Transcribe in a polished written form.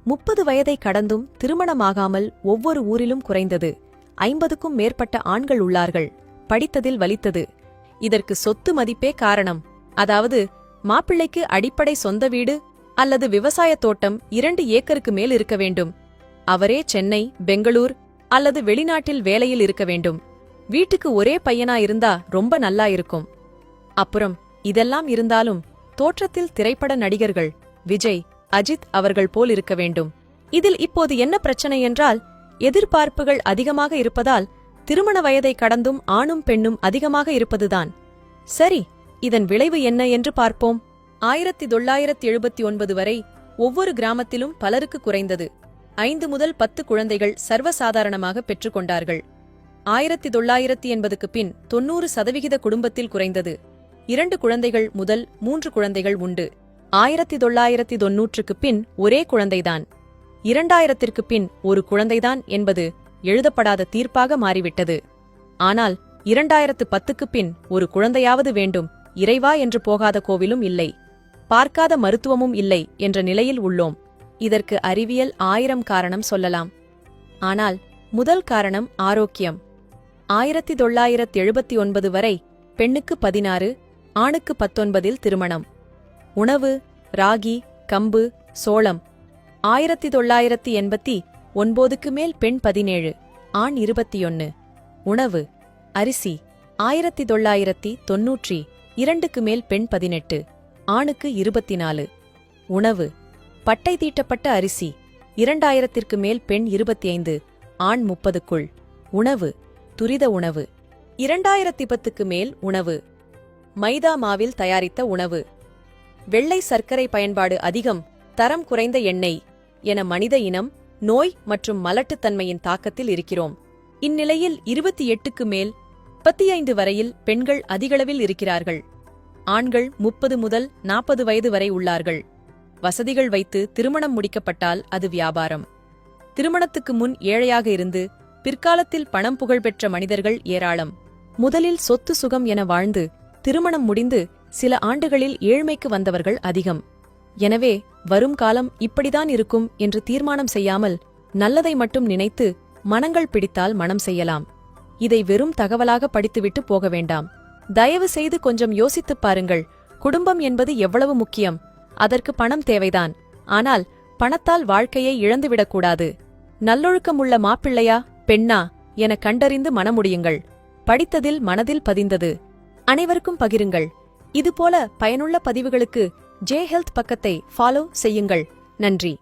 30 வயதை கடந்தும் திருமணமாகாமல் ஒவ்வொரு ஊரிலும் குறைந்தது 50க்கும் மேற்பட்ட ஆண்கள் உள்ளார்கள். படித்ததில் வலித்தது. இதற்கு சொத்து மதிப்பே காரணம். அதாவது மாப்பிள்ளைக்கு அடிப்படை சொந்த வீடு அல்லது விவசாயத் தோட்டம் 2 ஏக்கருக்கு மேல் இருக்க வேண்டும். அவரே சென்னை, பெங்களூர் அல்லது வெளிநாட்டில் வேலையில் இருக்க வேண்டும். வீட்டுக்கு ஒரே பையனா இருந்தா ரொம்ப நல்லா இருக்கும். அப்புறம் இதெல்லாம் இருந்தாலும் தோற்றத்தில் திரைப்பட நடிகர்கள் விஜய், அஜித் அவர்கள் போல் இருக்க வேண்டும். இதில் இப்போது என்ன பிரச்சனை என்றால், எதிர்பார்ப்புகள் அதிகமாக இருப்பதால் திருமண வயதை கடந்தும் ஆணும் பெண்ணும் அதிகமாக இருப்பதுதான். சரி, இதன் விளைவு என்ன என்று பார்ப்போம். 1979 வரை ஒவ்வொரு கிராமத்திலும் பலருக்கு குறைந்தது 5 முதல் 10 குழந்தைகள் சர்வசாதாரணமாக பெற்றுக்கொண்டார்கள். 1980க்கு பின் 90% குடும்பத்தில் குறைந்தது 2 குழந்தைகள் முதல் 3 குழந்தைகள் உண்டு. 1990க்கு பின் ஒரே குழந்தைதான். 2000ற்கு பின் ஒரு குழந்தைதான் என்பது எழுதப்படாத தீர்ப்பாக மாறிவிட்டது. ஆனால் 2010க்கு பின் ஒரு குழந்தையாவது வேண்டும், இறைவா என்று போகாத கோவிலும் இல்லை, பார்க்காத மருத்துவமும் இல்லை என்ற நிலையில் உள்ளோம். இதற்கு அறிவியல் 1000 காரணம் சொல்லலாம். ஆனால் முதல் காரணம் ஆரோக்கியம். 1979 வரை பெண்ணுக்கு 16, ஆணுக்கு 19இல் திருமணம். உணவு ராகி, கம்பு, சோளம். 1989க்கு மேல் பெண் 17, ஆண் 21. உணவு அரிசி 1992க்கு மேல் பெண் 18, ஆணுக்கு 24. உணவு பட்டை தீட்டப்பட்ட அரிசி 2000ற்கு மேல் பெண் 25, ஆண் 30க்குள். உணவு துரித உணவு 2010க்கு மேல் உணவு மைதா மாவில் தயாரித்த உணவு, வெள்ளை சர்க்கரை பயன்பாடு அதிகம், தரம் குறைந்த எண்ணெய் என மனித இனம் நோய் மற்றும் மலட்டுத்தன்மையின் தாக்கத்தில் இருக்கிறோம். இந்நிலையில் 28க்கு மேல் 35 வரையில் பெண்கள் அதிகளவில் இருக்கிறார்கள். ஆண்கள் 30 முதல் 40 வயது வரை உள்ளார்கள். வசதிகள் வைத்து திருமணம் முடிக்கப்பட்டால் அது வியாபாரம். திருமணத்துக்கு முன் ஏழையாக இருந்து பிற்காலத்தில் பணம் புகழ்பெற்ற மனிதர்கள் ஏராளம். முதலில் சொத்து சுகம் என வாழ்ந்து திருமணம் முடிந்து சில ஆண்டுகளில் ஏழ்மைக்கு வந்தவர்கள் அதிகம். எனவே வரும் காலம் இப்படிதான் இருக்கும் என்று தீர்மானம் செய்யாமல் நல்லதை மட்டும் நினைத்து மனங்கள் பிடித்தால் மனம் செய்யலாம். இதை வெறும் தகவலாக படித்துவிட்டு போக வேண்டாம். தயவு செய்து கொஞ்சம் யோசித்துப் பாருங்கள். குடும்பம் என்பது எவ்வளவு முக்கியம். அதற்கு பணம் தேவைதான். ஆனால் பணத்தால் வாழ்க்கையை இழந்துவிடக்கூடாது. நல்லொழுக்கமுள்ள மாப்பிள்ளையா பெண்ணா என கண்டறிந்து மணமுடியுங்கள். படித்ததில் மனதில் பதிந்தது. அனைவருக்கும் பகிருங்கள். இதுபோல பயனுள்ள பதிவுகளுக்கு ஜே ஹெல்த் பக்கத்தை ஃபாலோ செய்யுங்கள். நன்றி.